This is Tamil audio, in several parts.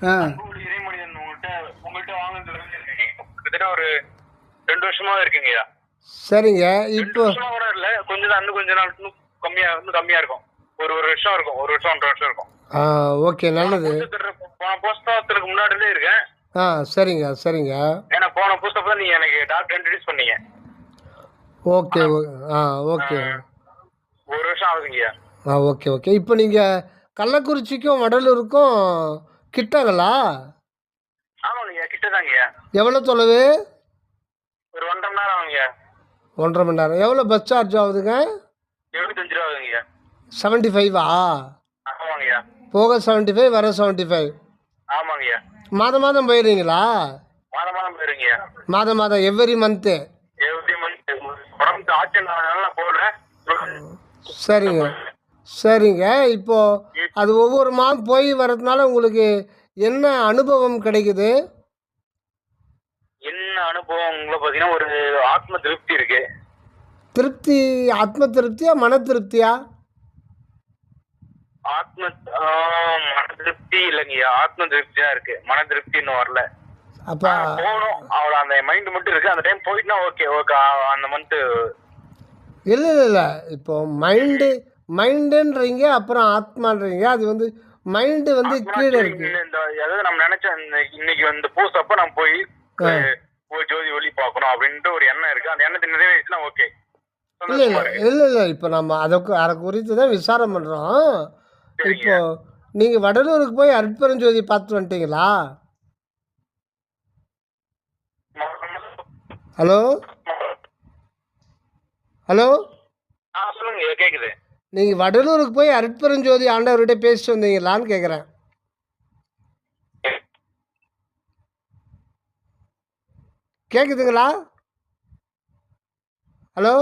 ஆ அன்புமணி இறைமணியன் உங்கள்கிட்ட வாங்கினதுல கிட்டத்தட்ட ஒரு 2 வருஷமா இருக்குங்கய்யா. சரிங்க. 2 இப்போ வருஷமா கூட இல்ல, கொஞ்சம் தான், இன்னும் கொஞ்ச நாள் இன்னும் கம்மியா இருக்கும். ஒரு வருஷம் இருக்கும், 1 வருஷம் 1.5 வருஷம் இருக்கும். ஓகே, நல்லது. போன புஸ்தகத்துக்கு முன்னாடிலே இருக்கேன். சரிங்க சரிங்க. ஏன்னா போன புஸ்தகம் நீங்க எனக்கு டாக்டர் இன்ட்ரடியூஸ் பண்ணீங்க. ஓகே. ஓகே. 1 வருஷம் ஆகுதுங்கய்யா. Okay okay. இப்போ நீங்கள் கள்ளக்குறிச்சிக்கும் வடலூருக்கும் கிட்டங்களா? ஆமாங்கய்யா, கிட்டதாங்கய்யா. எவ்வளோ தொலைவு? ஒரு 1.5 மணி நேரம் ஆகுங்கய்யா. 1.5 மணி நேரம். எவ்வளோ பஸ் சார்ஜ் ஆகுதுங்க? 75 ரூபா ஆகுதுங்கய்யா. 75ஆ? ஆமாங்கய்யா. போக 75, வர 75. ஆமாங்கய்யா. மாதம் மாதம் போயிடுறீங்களா? மாதம் மாதம் போயிருங்கய்யா. மாதம் மாதம் எவ்ரி மந்த்து? Every month. உடம்பு ஆட்சி நான் போடுறேன். சரிங்க சரிங்க. இப்போது அது ஒவ்வொரு மாதம் போய் வர்றதுனால உங்களுக்கு என்ன அனுபவம் கிடைக்குது? என்ன அனுபவங்களை பார்த்தீங்கன்னா, ஒரு ஆத்ம திருப்தி இருக்கு. திருப்தி? ஆத்ம திருப்தியா மன திருப்தியா? ஆத்ம மன திருப்தி இல்லைங்கய்யா, ஆத்ம திருப்தி தான் இருக்கு. மன திருப்தி இன்னும் வரல. அப்போ போகணும் அவ்வளோ, அந்த மைண்ட் மட்டும் இருக்கு. அந்த டைம் போயிட்டுனா ஓகே ஓகே, அந்த மந்த்து. இல்லை இல்லை இல்லை. இப்போது மைண்டுன்றீங்க, அப்புறம் ஆத்மான்றீங்க. அது வந்து மைண்டு வந்து கீழே இருக்கு. இந்த அதாவது நம்ம நினைச்ச இன்னைக்கு வந்து பூஸ் அப்ப நம்ம போய் ஜோதி ஒளி பார்க்கணும் அப்படின்ட்டு ஒரு எண்ணம் இருக்கு. அந்த எண்ணத்தை நிறைவேறிச்சுன்னா ஓகே. இல்லை இல்லை இல்லை இல்லை. இப்போ நம்ம அதை குறித்து தான் விசாரம் பண்ணுறோம். இப்போ நீங்கள் வடலூருக்கு போய் அருட்பெருஞ்சோதி பார்த்து வந்துட்டீங்களா? ஹலோ ஹலோ, சொல்லுங்க, கேக்குது. நீங்கள் வடலூருக்கு போய் அருட்பெருஞ்சோதி ஆண்டவர்கிட்ட பேசிட்டு வந்தீங்களான்னு கேட்குறேன். கேட்குதுங்களா? ஹலோ,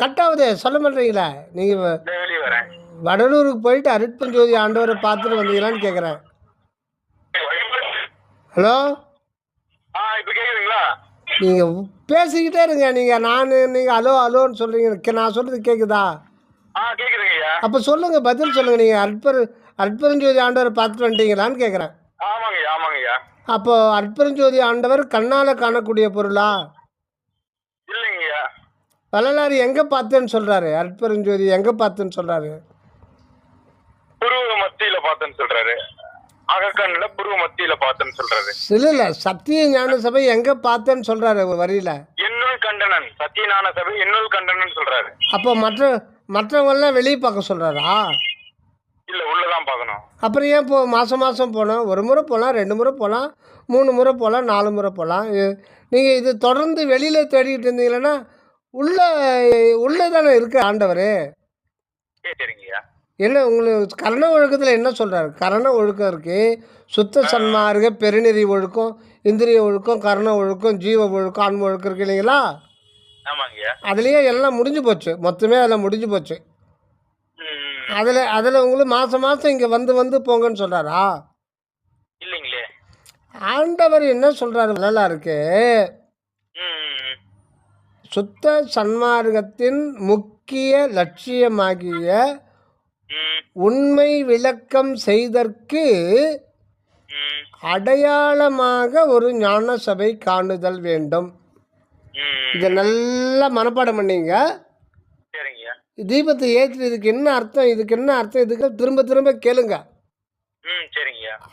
கட் ஆகுது, சொல்ல மாட்டீங்களா? நீங்கள் வெளியே வரேன். வடலூருக்கு போயிட்டு அருட்பெருஞ்சோதி ஆண்டவரை பார்த்துட்டு வந்தீங்களான்னு கேட்குறேன். ஹலோ, இப்போ கேக்குதுங்களா? நீங்கள் பேசிக்கிட்டே இருங்க. நீங்கள் அலோ அலோன்னு சொல்கிறீங்க. நான் சொல்கிறது கேட்குதா? கேக்குதுங்கய்யா. அப்போ சொல்லுங்கள், பதில் சொல்லுங்கள். நீங்கள் அருட்பெருஞ்சோதி ஆண்டவரை பார்த்துட்டு வந்துட்டீங்களான்னு கேட்குறேன். ஆமாங்கய்யா ஆமாங்கய்யா. அப்போ அருட்பெருஞ்சோதி ஆண்டவர் கண்ணால் காணக்கூடிய பொருளா? இல்லைங்கய்யா. வள்ளலார் எங்கே பார்த்தேன்னு சொல்கிறாரு? அருட்பெருஞ்சோதி எங்கே பார்த்தேன்னு சொல்கிறாரு? புருவ மத்தியில பார்த்தேன்னு சொல்றாரு. அகக்கண்ணில் புருவ மத்தியில பார்த்தேன்னு சொல்றாரு. இல்லை இல்லை, சத்திய ஞான சபை எங்கே பார்த்தேன்னு சொல்கிறாரு வரியில். என்னுள் கண்டனன், சத்தியஞான சபை என்னுள் கண்டனன் சொல்றாரு. அப்போ மற்றவங்களாம் வெளியே பார்க்க சொல்கிறாரா? இல்ல, உள்ளதான் பார்க்கணும். அப்புறம் ஏன் மாதம் மாதம் போனோம்? ஒரு முறை போகலாம், 2 முறை போகலாம், 3 முறை போகலாம், 4 முறை போகலாம். நீங்கள் இது தொடர்ந்து வெளியில் தேடிக்கிட்டு இருந்தீங்கன்னா உள்ளே தானே இருக்கு ஆண்டவர். சரிங்கய்யா. என்ன உங்களுக்கு கரண ஒழுக்கத்தில் என்ன சொல்கிறாரு? கரண ஒழுக்கம் இருக்குது, சுத்த சன்மார்க்க, பெருநெறி ஒழுக்கம், இந்திரிய ஒழுக்கம், கரண ஒழுக்கம், ஜீவ ஒழுக்கம், ஆன்ம ஒழுக்கம் இருக்கு இல்லைங்களா? ஆமாங்கய்யா. அதுலேயே எல்லாம் முடிஞ்சு போச்சு, மொத்தமே அதில் முடிஞ்சு போச்சு. அதில் உங்களுக்கு மாதம் மாதம் இங்கே வந்து போங்கன்னு சொல்கிறாரா? இல்லைங்களே. ஆண்டவர் என்ன சொல்கிறாரு வள்ளலாருக்கு? சுத்த சன்மார்க்கத்தின் முக்கிய லட்சியமாகிய உண்மை விளக்கம் செய்தற்கு அடையாளமாக ஒரு ஞான சபை காணுதல் வேண்டும். இதை நல்லா மனப்பாடம் பண்ணீங்க. தீபத்தை ஏற்றி இதுக்கு என்ன அர்த்தம், இதுக்கு என்ன அர்த்தம், இதுக்கு திரும்ப திரும்ப கேளுங்க.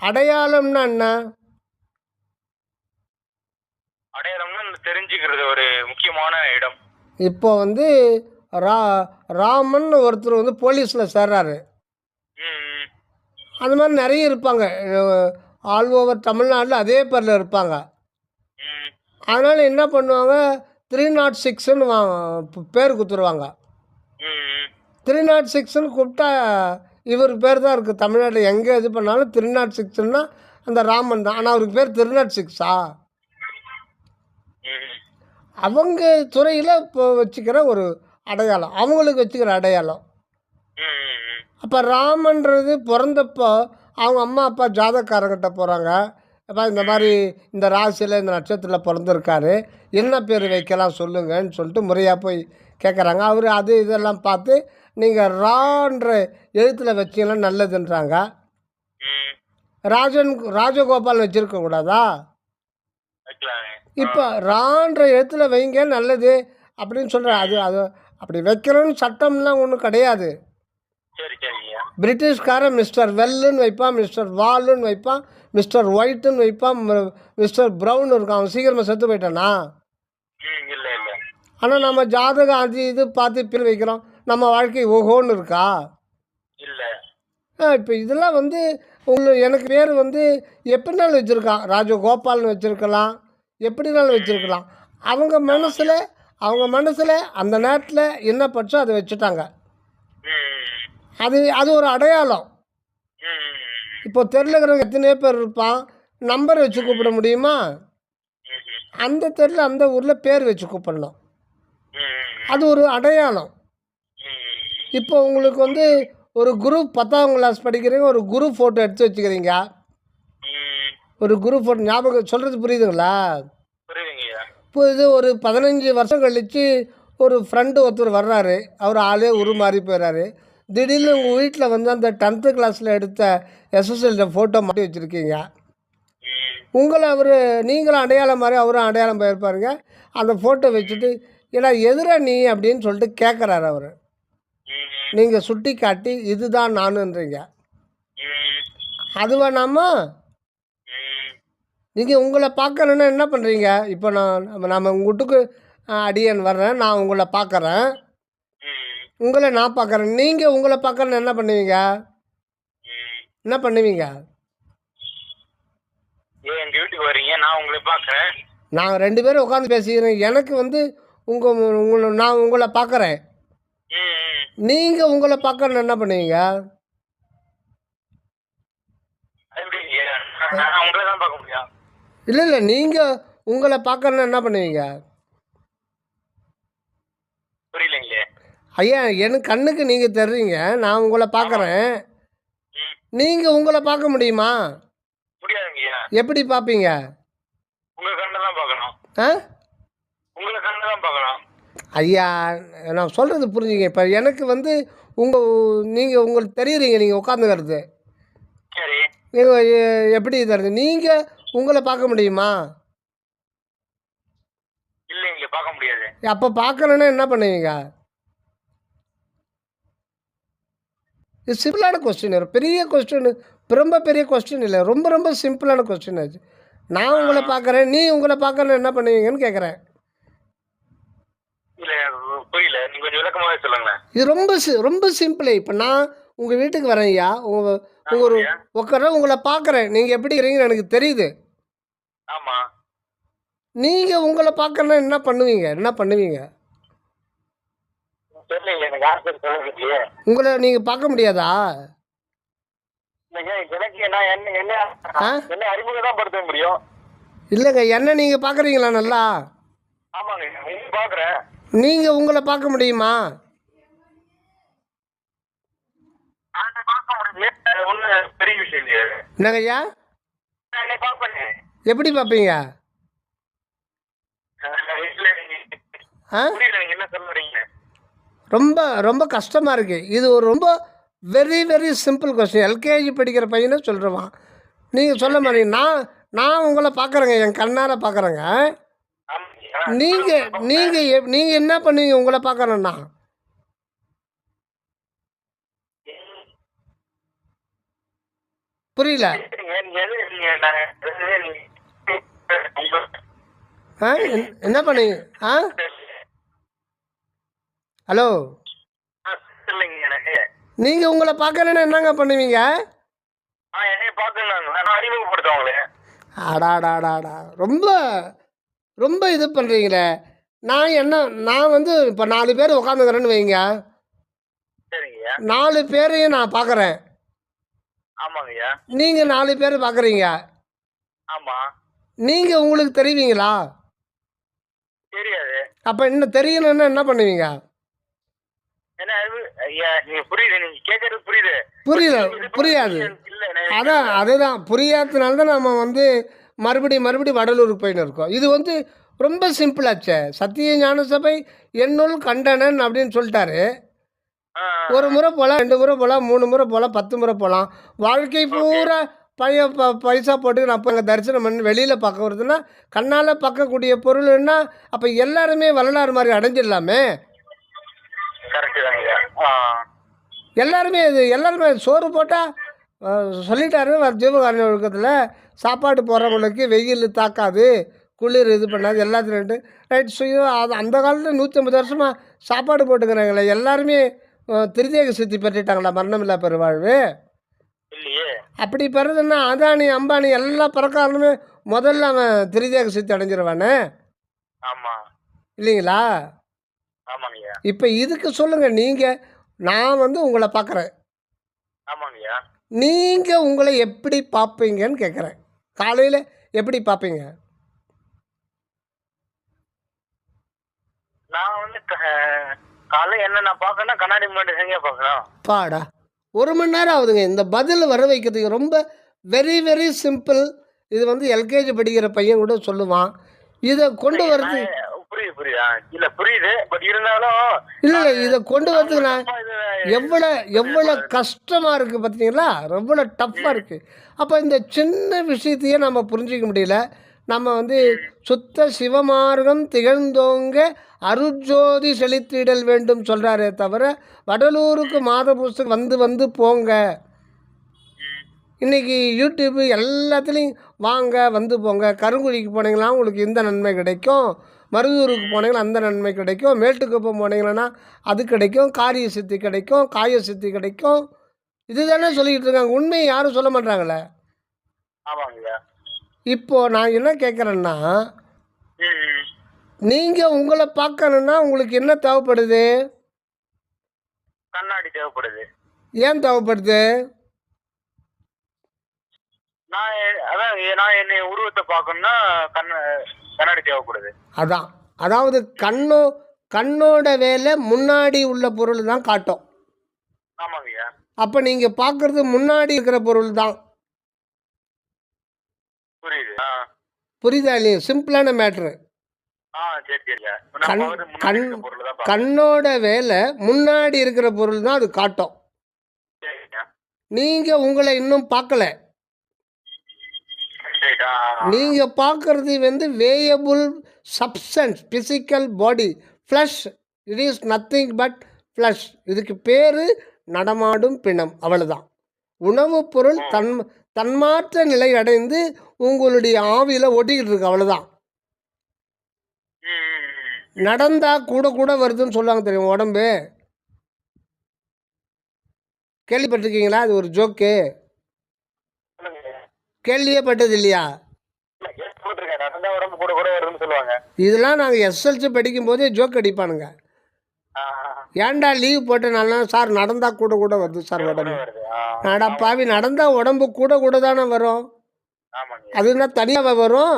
அடையாளம்னா என்ன? அடையாளம்னா தெரிஞ்சுக்கிறது ஒரு முக்கியமான இடம். இப்போ வந்து ராமன் ஒருத்தர் வந்து போலீஸில் சேர்றாரு. அந்த மாதிரி நிறைய இருப்பாங்க, ஆல் ஓவர் தமிழ்நாட்டில் அதே பேரில் இருப்பாங்க. அதனால் என்ன பண்ணுவாங்க, 306ன்னு பேர் கொடுத்துருவாங்க. 306ன்னு கூப்பிட்டா இவர் பேர் தான் இருக்குது தமிழ்நாட்டில். எங்கே இது பண்ணாலும் 306ன்னா அந்த ராமன் தான். ஆனால் அவருக்கு பேர் 306ஆ? அவங்க துறையில் இப்போ வச்சுக்கிற ஒரு அடையாளம், அவங்களுக்கு வச்சுக்கிற அடையாளம். அப்போ ராமன்றது பிறந்தப்போ அவங்க அம்மா அப்பா ஜாதக்காரங்கிட்ட போகிறாங்க. அப்போ இந்த மாதிரி இந்த ராசியில் இந்த நட்சத்திரத்தில் பிறந்திருக்காரு, என்ன பேர் வைக்கலாம் சொல்லுங்கன்னு சொல்லிட்டு முறையாக போய் கேட்குறாங்க. அவர் அது இதெல்லாம் பார்த்து நீங்கள் ரான்ற எழுத்தில் வச்சிங்கன்னா நல்லதுன்றாங்க. ராஜகோபால் வச்சுருக்க கூடாதா? வைக்கலாங்க. இப்போ ரான்ற எழுத்துல வைங்க நல்லது அப்படின்னு சொல்கிறேன். அது அது அப்படி வைக்கணும்னு சட்டம்லாம் ஒன்றும் கிடையாது. சரி சரிங்கய்யா. பிரிட்டிஷ்காரன் மிஸ்டர் வெல்லுன்னு வைப்பான், மிஸ்டர் வாலுன்னு வைப்பான், மிஸ்டர் ஒயிட்டுன்னு வைப்பான், மிஸ்டர் ப்ரௌன் இருக்கான். அவன் சீக்கிரமாக செத்து போயிட்டானா? இல்ல இல்ல. ஆனால் நம்ம ஜாதகம் அது இது பார்த்து பேர் வைக்கிறோம். நம்ம வாழ்க்கை ஓஹோன்னு இருக்கா? இல்ல. இப்போ இதெல்லாம் வந்து எனக்கு பேர் வந்து எப்படினாலும் வச்சுருக்கான். ராஜகோபால்னு வச்சுருக்கலாம், எப்படினாலும் வச்சுருக்கலாம். அவங்க மனசில் அந்த நேரத்தில் என்ன பட்சோ அதை வச்சுட்டாங்க. அது அது ஒரு அடையாளம். இப்போ தெருவில் இருக்கிறவங்க எத்தனையோ பேர் இருப்பான், நம்பர் வச்சு கூப்பிட முடியுமா? அந்த தெருவில் அந்த ஊரில் பேர் வச்சு கூப்பிடணும். அது ஒரு அடையாளம். இப்போ உங்களுக்கு வந்து ஒரு குரூப் 10ஆம் கிளாஸ் படிக்கிறீங்க, ஒரு குரு ஃபோட்டோ எடுத்து வச்சுக்கிறீங்க. ஒரு குரு ஃபோட்டோ ஞாபகம் சொல்கிறது புரியுதுங்களா? புரியுதுங்கய்யா. இப்போ இது ஒரு 15 வருஷம் கழித்து ஒரு ஃப்ரெண்டு ஒருத்தர் வர்றாரு. அவர் ஆளே உருமாறி போயிடுறாரு. திடீர்னு உங்கள் வீட்டில் வந்து அந்த 10th கிளாஸில் எடுத்த எஸ்எஸ்எல்ட ஃபோட்டோ மாட்டி வச்சுருக்கீங்க. உங்களை நீங்களும் அடையாளம் மாதிரி அவரும் அடையாளம் போயிருப்பாருங்க. அந்த ஃபோட்டோ வச்சுட்டு ஏடா எதிரா நீ அப்படின்னு சொல்லிட்டு கேட்குறாரு அவர். நீங்கள் சுட்டி காட்டி இதுதான் நானுன்றீங்க. அது வேணாமா? நீங்கள் உங்களை பார்க்கணுன்னா என்ன பண்ணுறீங்க? இப்போ நம்ம உங்கள் வீட்டுக்கு அடியன் வர்றேன், நான் உங்களை பார்க்குறேன், உங்களை நான் பார்க்குறேன். நீங்கள் உங்களை பார்க்கணுன்னு என்ன பண்ணுவீங்க? என்ன பண்ணுவீங்க? எங்க வீட்டுக்கு வர்றீங்க, நான் உங்களை பார்க்கறேன். நாங்கள் 2 பேரும் உட்காந்து பேசிக்கிறோம். எனக்கு வந்து நான் உங்களை பார்க்குறேன், நீங்கள் உங்களை பார்க்கணுன்னு என்ன பண்ணுவீங்க? எப்படிங்கய்யா? நான் உங்களை தான் பார்க்க முடியும். இல்லை நீங்கள் உங்களை பார்க்கணுன்னு என்ன பண்ணுவீங்க? புரியலைங்களே. ஐயா, எனக்கு கண்ணுக்கு நீங்கள் தர்றீங்க, நான் உங்களை பார்க்குறேன், நீங்கள் உங்களை பார்க்க முடியுமா? முடியாதுங்கய்யா. எப்படி பார்ப்பீங்க? உங்க கண்ணை தான் பார்க்கணும். ஆ உங்களை கண்ணை தான் பார்க்கணும். ஐயா, நான் சொல்கிறது புரிஞ்சுங்க. இப்போ எனக்கு வந்து நீங்கள் உங்களுக்கு தெரியுறீங்க, நீங்கள் உட்காந்துக்கிறது. சரி. நீங்கள் எப்படி தருது? நீங்கள் உங்களை பார்க்க முடியுமா? இல்லைங்க, பார்க்க முடியாது. அப்போ பார்க்கணுன்னா என்ன பண்ணுவீங்க? இது சிம்பிளான கொஸ்டின், பெரிய கொஸ்டின், ரொம்ப பெரிய கொஸ்டின் இல்லை, ரொம்ப ரொம்ப சிம்பிளான கொஸ்டின் ஆச்சு. நான் உங்களை பார்க்குறேன், நீ உங்களை பார்க்கணுன்னு என்ன பண்ணுவீங்கன்னு கேட்குறேன். இல்ல, புரியல. நீங்க கொஞ்சம் விளக்கமாவே சொல்லுங்களேன். இது ரொம்ப சிம்பிள். இப்போ நான் உங்கள் வீட்டுக்கு வரேன் ஐயா, ஒரு உட்கார உங்களை பார்க்குறேன், நீங்கள் எப்படி இருக்கிறீங்கன்னு எனக்கு தெரியுது. ஆமா. நீங்கள் உங்களை பார்க்கணுன்னா என்ன பண்ணுவீங்க? தெரியல, எனக்கு ஆன்சர் சொல்லுங்க. உங்களை நீங்கள் பார்க்க முடியாதா? எனக்கு நான் என்ன அறிமுகம் தான் படுத்த முடியும். இல்லைங்க, என்ன நீங்கள் பார்க்குறீங்களா நல்லா? ஆமாங்க, பார்க்குறேன். நீங்கள் உங்களை பார்க்க முடியுமா? ஒன்றும் பெரிய விஷயம் இல்லையா? என்னங்க ஐயா? என்னை பார்ப்பேன். எப்படி பார்ப்பீங்க? ஆ புரியல, நீங்க என்ன சொல்றீங்க? ரொம்ப ரொம்ப கஷ்டமாக இருக்குது. இது ஒரு ரொம்ப very very simple question. LKG படிக்கிற பையனை சொல்கிறவான். நீங்கள் சொல்ல மாட்டீங்க. நான் உங்களை பார்க்குறேங்க, என் கண்ணால் பார்க்குறேங்க. நீங்கள் என்ன பண்ணுவீங்க உங்களை பார்க்குறேன்னா? புரியல. என்ன பண்ணுவீங்க? ஹலோ, நீங்கள் உங்களை பார்க்கலன்னா என்னங்க பண்ணுவீங்க? ஆடாடாடாடா, ரொம்ப ரொம்ப இது பண்ணுறீங்களே. நான் வந்து இப்போ 4 பேர் உட்காந்துக்கிறேன்னு வைங்க, 4 பேரையும் நான் பார்க்குறேன், நீங்கள் 4 பேர் பார்க்குறீங்க. நீங்கள் உங்களுக்கு தெரிவிங்களா? தெரியாது. அப்போ என்ன தெரியணும்னா என்ன பண்ணுவீங்க? புரியாது. அதுதான் புரியாததுனால தான் நம்ம வந்து மறுபடியும் வடலூருக்கு போயின்னு இருக்கோம். இது வந்து ரொம்ப சிம்பிளாச்சே. சத்திய ஞான சபை என்னுள் கண்டனன் அப்படின்னு சொல்லிட்டாரு. ஒரு முறை போகலாம், 2 முறை போகலாம், 3 முறை போகலாம், 10 முறை போகலாம். வாழ்க்கை பூரா பையன் பைசா போட்டு நான் போய் அங்கே தரிசனம் பண்ணி வெளியில் பார்க்க வருதுன்னா கண்ணால் பார்க்கக்கூடிய பொருள்னா அப்போ எல்லாருமே வரலாறு மாதிரி அடைஞ்சிடலாமே. கரெக்ட் தாங்க. எல்லாருமே சோறு போட்டால் சொல்லிட்டாரு ஜீவகாரண ஒழுக்கத்தில் சாப்பாடு போகிறவங்களுக்கு வெயில் தாக்காது, குளிர் இது பண்ணாது, எல்லாத்துலேயும் ரைட். ஸோ அது அந்த காலத்தில் 150 வருஷமாக சாப்பாடு போட்டுக்கிறாங்களே, எல்லாருமே திருதேக சித்தி பெற்றுட்டாங்களா மரணமில்லா பெருவாழ்வு? இல்லையே. அப்படி பெறுதுன்னா அதானி அம்பானி எல்லா பணக்காரனுமே முதல்ல அவன் திருதேக சித்தி அடைஞ்சிருவானே ஆமா. இல்லைங்களா? ஆமாங்கய்யா. இப்போ இதுக்கு சொல்லுங்கள், நீங்கள் நான் வந்து உங்களை பார்க்குறேன், ஆமாங்கய்யா. நீங்கள் உங்களை எப்படி பார்ப்பீங்கன்னு கேட்குறேன். காலையில் எப்படி பார்ப்பீங்க? நான் வந்து காலைல என்ன நான் பார்க்கணும், கண்ணாடி முன்னாடி எங்க பார்க்கணும். பாடா 1 மணி நேரம் ஆகுதுங்க இந்த பதில் வர வைக்கிறதுக்கு. ரொம்ப வெரி வெரி சிம்பிள். இது வந்து எல்கேஜி படிக்கிற பையன் கூட சொல்லுவான். இதை கொண்டு வரது புரியுது. இல்ல புரியுது. பட் இருந்தாலும் இல்லை இதை கொண்டு வரதுக்கு நான் எவ்வளோ கஷ்டமாக இருக்குது பார்த்தீங்களா? எவ்வளோ டஃப்பாக இருக்குது. அப்போ இந்த சின்ன விஷயத்தையே நம்ம புரிஞ்சிக்க முடியல. நம்ம வந்து சுத்த சிவமார்க்கம் திகழ்ந்தோங்க அருட்ஜோதி செழித்திடல் வேண்டும் சொல்கிறாரே தவிர வடலூருக்கு மாத புஸ்தகம் வந்து போங்க. இன்றைக்கி யூடியூப்பு எல்லாத்துலேயும் வாங்க வந்து போங்க. கருங்குழிக்கு போனீங்கன்னா உங்களுக்கு இந்த நன்மை கிடைக்கும், மருதூருக்கு போனீங்கன்னா அந்த நன்மை கிடைக்கும், மேட்டுக்குப்பம் போனீங்கன்னா அது கிடைக்கும், காரிய சித்தி கிடைக்கும், காய சித்தி கிடைக்கும். இது தானே சொல்லிக்கிட்டு இருக்காங்க. உண்மையை யாரும் சொல்ல மாட்டாங்களே. இப்போது நான் என்ன கேட்குறேன்னா, நீங்கள் உங்களை பார்க்கணுன்னா உங்களுக்கு என்ன தேவைப்படுது? கண்ணாடி தேவைப்படுது. ஏன் தேவைப்படுது? நான் என்னை உருவத்தை பார்க்கணும்னா கண்ணாடி தேவைப்படுது. அதாவது கண்ணோட வேலை முன்னாடி உள்ள பொருள் தான் காட்டும். ஆமாங்கய்யா. அப்போ நீங்கள் பார்க்குறது முன்னாடி இருக்கிற பொருள் தான். புரியுதா இல்லையா? சிம்பிளான மேட்ரு. கண்ணோட வேலை முன்னாடி இருக்கிற பொருள் தான் அது காட்டும். நீங்கள் உங்களை இன்னும் பார்க்கல. நீங்கள் பார்க்குறது வந்து weighable substance, physical body, flesh. It is nothing but flesh. இதுக்கு பேர் நடமாடும் பிணம், அவ்வளோதான். உணவுப் பொருள் தன்மாற்ற நிலை அடைந்து உங்களுடைய ஆவியில் ஒட்டிக்கிட்டு இருக்கு, அவ்வளோதான். நடந்தால் கூட வருதுன்னு சொல்லுவாங்க தெரியும் உடம்பு. கேள்விப்பட்டிருக்கீங்களா? அது ஒரு ஜோக்கு. கேள்வியே பட்டது இல்லையா? இதெல்லாம் நாங்கள் எஸ்எல்சி படிக்கும்போதே ஜோக் அடிப்பானுங்க. ஏன்டா லீவ் போட்டனால சார் நடந்தால் கூட வருது சார் உடம்பு. நாடா பாவி, நடந்தால் உடம்பு கூட தானே வரும். அதுனா தனியாக வரும்.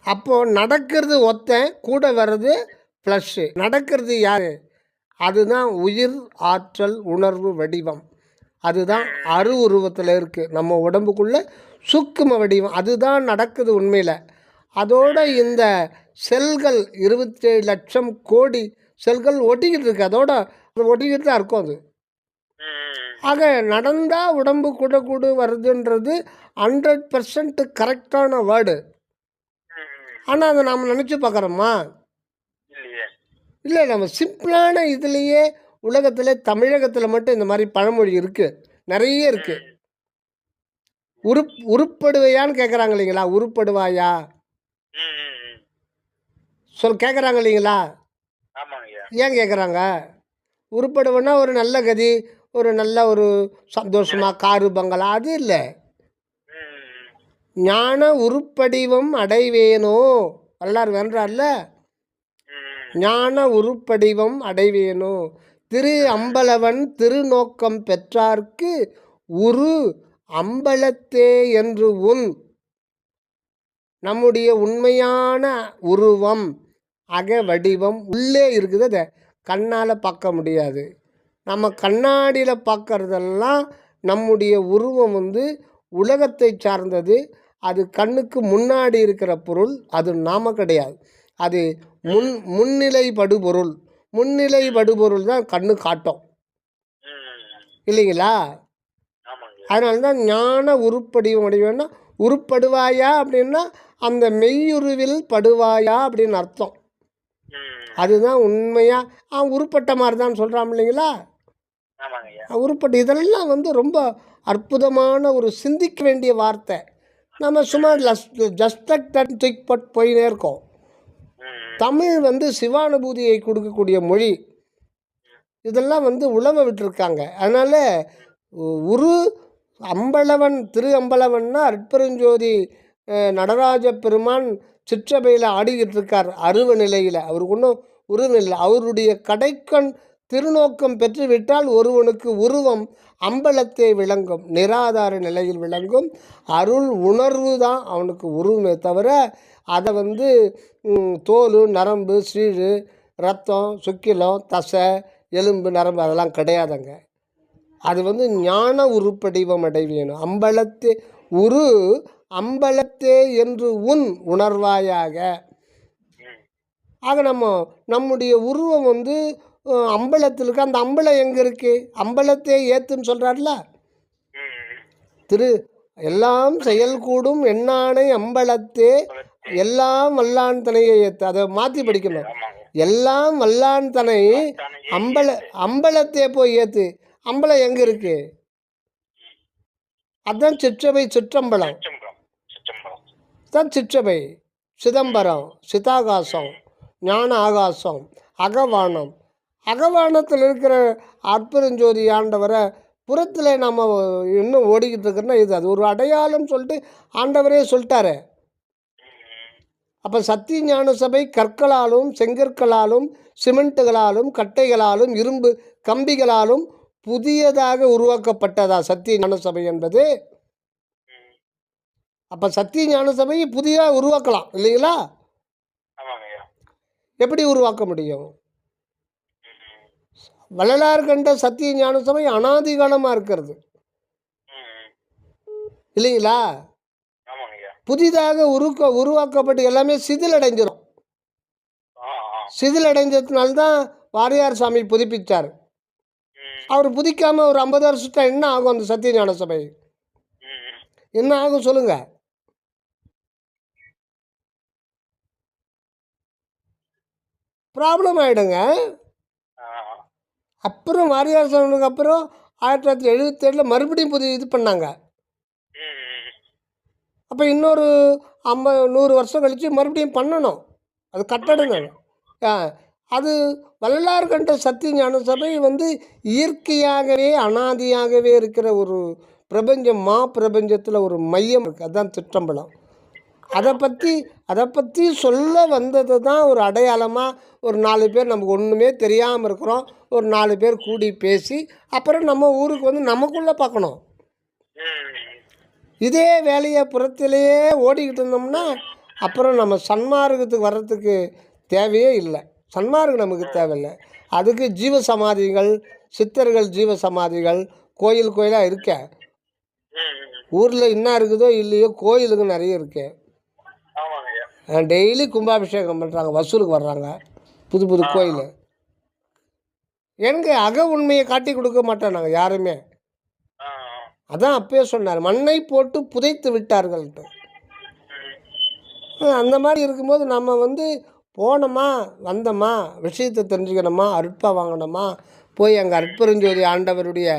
அப்போது நடக்கிறது கூட வர்றது ப்ளஷ்ஷு. நடக்கிறது யார்? அதுதான் உயிர், ஆற்றல், உணர்வு, வடிவம். அதுதான் உருவத்தில் இருக்குது நம்ம உடம்புக்குள்ளே சூக்கும வடிவம். அதுதான் நடக்குது உண்மையில். அதோட இந்த செல்கள் 27 லட்சம் கோடி செல்கள் ஒட்டிக்கிட்டு இருக்கு. அதோட ஒட்டிக்கிட்டு தான் இருக்கும் அது. ஆக நடந்தால் உடம்பு கூட வருதுன்றது 100% கரெக்டான வேர்டு. ஆனால் அதை நாம் நினச்சி பார்க்குறோமா? இல்லை. நம்ம சிம்பிளான இதுலேயே உலகத்தில் தமிழகத்தில் மட்டும் இந்த மாதிரி பழமொழி இருக்குது, நிறைய இருக்குது. உருப்படுவையான்னு கேட்குறாங்க இல்லைங்களா? உருப்படுவாயா கேட்குறாங்க இல்லைங்களா? ஏன் கேட்குறாங்க? உருப்படுவேன்னா ஒரு நல்ல கதி, ஒரு நல்ல ஒரு சந்தோஷமாக காரு பங்களா, அது இல்லை. ஞான உருப்படிவம் அடைவேனோ வரலாறு வென்றார்ல. ஞான உருப்படிவம் அடைவேனோ திரு அம்பலவன் திருநோக்கம் பெற்றார்க்கு உரு அம்பலத்தே என்று நம்முடைய உண்மையான உருவம் அக வடிவம் உள்ளே இருக்குது. அதை கண்ணால் பார்க்க முடியாது. நம்ம கண்ணாடியில் பார்க்குறதெல்லாம் நம்முடைய உருவம் வந்து உலகத்தை சார்ந்தது. அது கண்ணுக்கு முன்னாடி இருக்கிற பொருள், அது நாம கிடையாது. அது முன்னிலை படுபொருள். முன்னிலை படுபொருள் தான் கண்ணு காட்டும் இல்லைங்களா? அதனால தான் ஞான உருப்படிவம் அடைவேன்னா, உருப்படுவாயா அப்படின்னா அந்த மெய்யுருவில் படுவாயா அப்படின்னு அர்த்தம். அதுதான் உண்மையாக உருப்பட்ட மாதிரி தான் சொல்கிறான் இல்லைங்களா. உருப்பட்டு இதெல்லாம் வந்து ரொம்ப அற்புதமான ஒரு சிந்திக்க வேண்டிய வார்த்தை. நம்ம சும்மா ஜஸ்ட் திக் பட் போயினே இருக்கோம். தமிழ் வந்து சிவானுபூதியை கொடுக்கக்கூடிய மொழி. இதெல்லாம் வந்து உழவ விட்டுருக்காங்க. அதனால் உரு அம்பலவன் திரு அம்பலவன்னா அற்பெருஞ்சோதி நடராஜ பெருமான் சிற்றபையில் ஆடிக்கிட்டு இருக்கார் அருவ நிலையில். அவருக்கு ஒன்றும் உருவம் இல்லை. அவருடைய கடைக்கண் திருநோக்கம் பெற்றுவிட்டால் ஒருவனுக்கு உருவம் அம்பலத்தை விளங்கும், நிராதார நிலையில் விளங்கும் அருள் உணர்வு தான் அவனுக்கு உருவமே தவிர அதை வந்து தோல் நரம்பு சீழு ரத்தம் சுக்கிலம் தசை எலும்பு நரம்பு அதெல்லாம் கிடையாதுங்க. அது வந்து ஞான உருப்படிவம் அடைவேணும். அம்பலத்தே உரு அம்பலத்தே என்று உன் உணர்வாயாக. ஆக நம்முடைய உருவம் வந்து அம்பலத்தில் இருக்கு. அந்த அம்பலம் எங்கே இருக்குது? அம்பலத்தே ஏத்துன்னு சொல்கிறார்ல எல்லாம் செயல் கூடும் எண்ணானை அம்பலத்தே எல்லாம் வல்லான் தனையை ஏற்று. அதை மாற்றி படிக்கணும். எல்லாம் வல்லான் தனை அம்பலத்தே போய் ஏற்று. அம்பலம் எங்கே இருக்கு? அதுதான் சிற்றபை சிற்றம்பலம் தான். சிற்றபை சிதம்பரம் சிதாகாசம் ஞான ஆகாசம் அகவானம். அகவானத்தில் இருக்கிற அற்பெருஞ்சோதி ஆண்டவரை புறத்தில் நம்ம இன்னும் ஓடிக்கிட்டு இருக்கிறோன்னா இது அது ஒரு அடையாளம் சொல்லிட்டு ஆண்டவரே சொல்லிட்டாரு. அப்போ சத்திய ஞான சபை கற்களாலும் செங்கற்களாலும் சிமெண்ட்டுகளாலும் கட்டைகளாலும் இரும்பு கம்பிகளாலும் புதியதாக உருவாக்கப்பட்டதா சத்திய ஞான சபை என்பது? அப்போ சத்திய ஞான சபையை புதிதாக உருவாக்கலாம் இல்லைங்களா? எப்படி உருவாக்க முடியும்? வள்ளலார் கண்ட சத்திய ஞான சபை அனாதிகாலமாக இருக்கிறது இல்லைங்களா? புதிதாக உருவாக்கப்பட்டு எல்லாமே சிதிலடைஞ்சிடும். சிதிலடைஞ்சதுனால்தான் வாரியார் சாமி புதுப்பித்தார். அவர் புதிக்காமல் ஒரு 50 வருஷத்துல என்ன ஆகும்? அந்த சத்திய ஞான சபை என்ன ஆகும் சொல்லுங்க? ப்ராப்ளம் ஆகிடுங்க. அப்புறம் வாரியார் சாமிக்கு அப்புறம் 1977 மறுபடியும் இது பண்ணாங்க. அப்போ இன்னொரு 100 வருஷம் கழித்து மறுபடியும் பண்ணணும். அது கட்டடணும். அது வள்ளலார் கண்ட சத்திய ஞான சபை வந்து இயற்கையாகவே அனாதியாகவே இருக்கிற ஒரு பிரபஞ்சம், பிரபஞ்சத்தில் ஒரு மையம் இருக்குது. அதுதான் சிற்றம்பலம். அதை பற்றி சொல்ல வந்தது தான் ஒரு அடையாளமாக. ஒரு 4 பேர் நமக்கு ஒன்றுமே தெரியாமல் இருக்கிறோம், ஒரு 4 பேர் கூடி பேசி அப்புறம் நம்ம ஊருக்கு வந்து நமக்குள்ளே பார்க்கணும். இதே வேலையை புறத்திலேயே ஓடிக்கிட்டு இருந்தோம்னா அப்புறம் நம்ம சன்மார்க்கத்துக்கு வர்றதுக்கு தேவையே இல்லை. சன்மார்க்கம் நமக்கு தேவையில்லை. அதுக்கு ஜீவ சமாதிகள், சித்தர்கள் ஜீவ சமாதிகள் கோயிலாக இருக்க. ஊரில் என்ன இருக்குதோ இல்லையோ கோயிலுக்கு நிறைய இருக்கு. டெய்லி கும்பாபிஷேகம் பண்ணுறாங்க, வசூலுக்கு வர்றாங்க புது கோயில். எனக்கு அக உண்மையை காட்டி கொடுக்க மாட்டோம் நாங்கள் யாருமே. அதான் அப்பயே சொன்னார், மண்ணை போட்டு புதைத்து விட்டார்கள்ட்டு. அந்த மாதிரி இருக்கும்போது நம்ம வந்து போனோமா வந்தோமா, விஷயத்தை தெரிஞ்சுக்கணுமா, அருட்பா வாங்கினோமா, போய் அங்கே அற்பெருஞ்சோதி ஆண்டவருடைய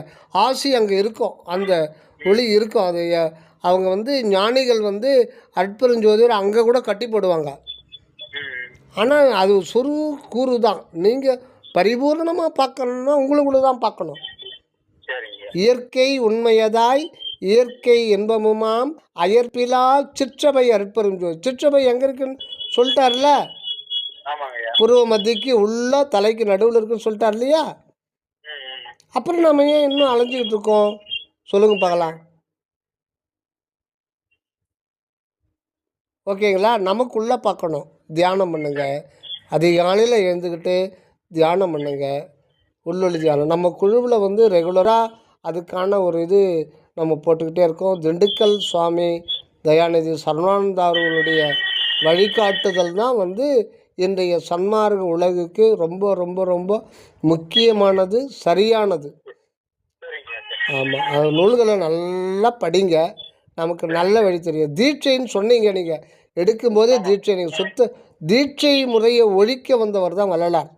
ஆசி அங்கே இருக்கும், அந்த ஒளி இருக்கும். அது அவங்க வந்து ஞானிகள் வந்து அற்பெருஞ்சோதியர் அங்கே கூட கட்டி போடுவாங்க. ஆனால் அது சொரு கூறு தான். நீங்கள் பரிபூர்ணமாக பார்க்கணுன்னா உங்களுக்குள்ள தான் பார்க்கணும். இயற்கை உண்மையதாய் இயற்கை இன்பமுமாம் அயற்பிலா சிற்றபை அற்பெருஞ்சோதி. சிற்றபை எங்கே இருக்குன்னு சொல்லிட்டார்ல, புருவ மத்திக்கு உள்ள தலைக்கு நடுவில் இருக்குன்னு சொல்லிட்டார் இல்லையா? அப்புறம் நம்ம ஏன் இன்னும் அலைஞ்சிக்கிட்டு இருக்கோம் சொல்லுங்க பார்க்கலாம். ஓகேங்களா? நமக்குள்ளே பார்க்கணும். தியானம் பண்ணுங்க, அதிகாலையில் எழுந்துக்கிட்டு தியானம் பண்ணுங்க, உள்ளொளி தியானம். நம்ம குழுவில் வந்து ரெகுலராக அதுக்கான ஒரு இது நம்ம போட்டுக்கிட்டே இருக்கோம். திண்டுக்கல் சுவாமி தயாநிதி சர்வானந்தா அவர்களுடைய வழிகாட்டுதல் தான் வந்து இன்றைய சன்மார்க்க உலகுக்கு ரொம்ப ரொம்ப ரொம்ப முக்கியமானது, சரியானது. ஆமாம், அது நூல்களை நல்லா படிங்க. நமக்கு நல்ல வழி தெரியும். தீட்சைன்னு சொன்னீங்க நீங்கள், எடுக்கும்போதே ஆமா. தீட்சை. நீங்கள் சுத்த தீட்சை முறையை ஒழிக்க வந்தவர் தான் வள்ளலார்.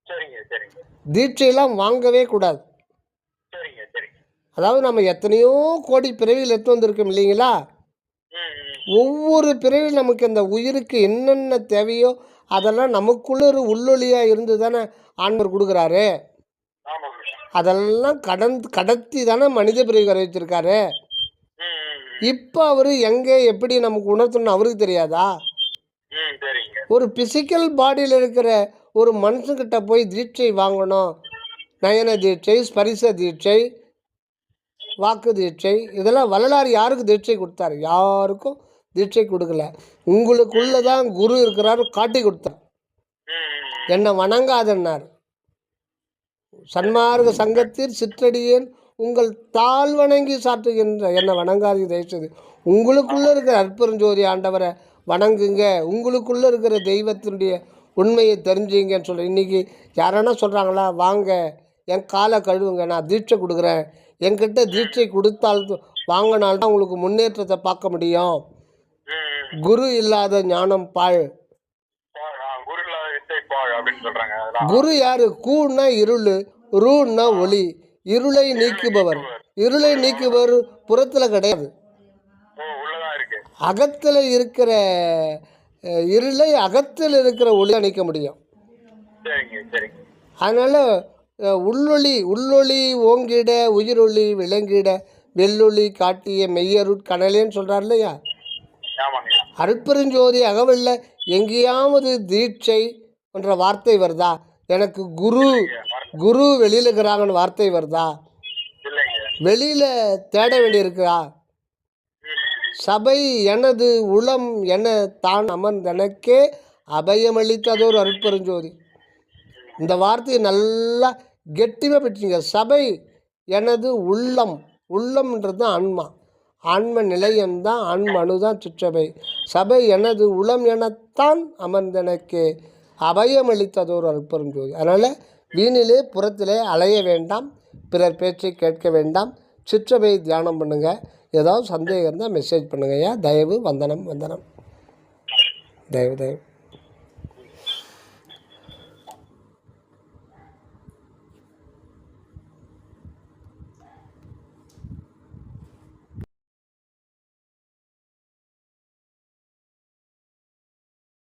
சரிங்க சரிங்க தீட்சையெல்லாம் வாங்கவே கூடாது. சரிங்க சரிங்க. அதாவது நம்ம எத்தனையோ கோடி பிறவியில் எடுத்து வந்திருக்கோம் இல்லைங்களா? ஒவ்வொரு பிறவியில் நமக்கு அந்த உயிருக்கு என்னென்ன தேவையோ அதெல்லாம் நமக்குள்ள ஒரு உள்ளொளியாக இருந்து தானே ஆண்டவர் கொடுக்குறாரு. ஆமாங்க. அதெல்லாம் கடத்தி தானே மனித பிறவி வர வச்சிருக்காரு. இப்போ அவர் எங்கே எப்படி நமக்கு உணர்த்தணும்னு அவருக்கு தெரியாதா? சரிங்க. ஒரு பிசிக்கல் பாடியில் இருக்கிற ஒரு மனுஷங்கிட்ட போய் தீட்சை வாங்கணும். நயன தீட்சை, ஸ்பரிச தீட்சை, வாக்கு தீட்சை, இதெல்லாம் வள்ளலார் யாருக்கு தீட்சை கொடுத்தாரு? யாருக்கும் தீட்சை கொடுக்கல. உங்களுக்குள்ள தான் குரு இருக்கிறாரு காட்டி கொடுத்தார். என்னை வணங்காதன்னார். சன்மார்க்க சங்கத்தில் சிற்றடியேன் உங்கள் தாழ் வணங்கி சாற்றுகின்ற என்னை வணங்காதீங்க தயவுசெய்து. உங்களுக்குள்ளே இருக்கிற அற்பெருஞ்சோதி ஆண்டவரை வணங்குங்க. உங்களுக்குள்ளே இருக்கிற தெய்வத்தினுடைய உண்மையை தெரிஞ்சுங்கன்னு சொல்கிறேன். இன்றைக்கி யாரானா சொல்கிறாங்களா, வாங்க என் காலை கழுவுங்க, நான் தீட்சை கொடுக்குறேன். என்கிட்ட தீட்சை கொடுத்தால் வாங்கினால்தான் உங்களுக்கு முன்னேற்றத்தை பார்க்க முடியும். குரு இல்லாத ஞானம் பாழ். குரு யாரு? கூன்னா இருள், ரூன்னா ஒளி. இருளை நீக்குபவர். இருளை நீக்குபவர் புறத்தில் கிடையாது, அகத்தில் இருக்கிற இருளை அகத்தில் இருக்கிற ஒளியாக நீக்க முடியும். அதனால் உள்ளொளி ஓங்கிட உயிரொளி விளங்கிட வெள்ளொளி காட்டிய மெய்யருட் கனலேன்னு சொல்கிறார் இல்லையா? அருட்பெருஞ்சோதி அகவல்ல எங்கேயாவது தீட்சை என்ற வார்த்தை வருதா? எனக்கு குரு வெளியில் இருக்கிறாங்கன்னு வார்த்தை வருதா? வெளியில் தேட வேண்டியிருக்கிறா? சபை எனது உளம் என தான் அமர்ந்தனக்கே அபயமளித்ததோர் அருட்பெருஞ்சோதி. இந்த வார்த்தையை நல்லா கெட்டிமாக பெற்றீங்க. சபை எனது உள்ளம், உள்ளம்ன்றது தான் ஆன்மா, ஆன்ம நிலையம்தான், ஆன்மனு தான் சிற்றபை. சபை எனது உளம் எனத்தான் அமர்ந்தனக்கே அபயமளித்ததோர் அருட்பெருஞ்சோதி. அதனால் வீணிலே புறத்திலே அலைய வேண்டாம், பிறர் பேச்சை கேட்க வேண்டாம், சிற்றபை தியானம் பண்ணுங்கள். ஏதாவது சந்தேகம் இருந்தால் மெசேஜ் பண்ணுங்கய்யா. தயவு. வந்தனம். தயவு.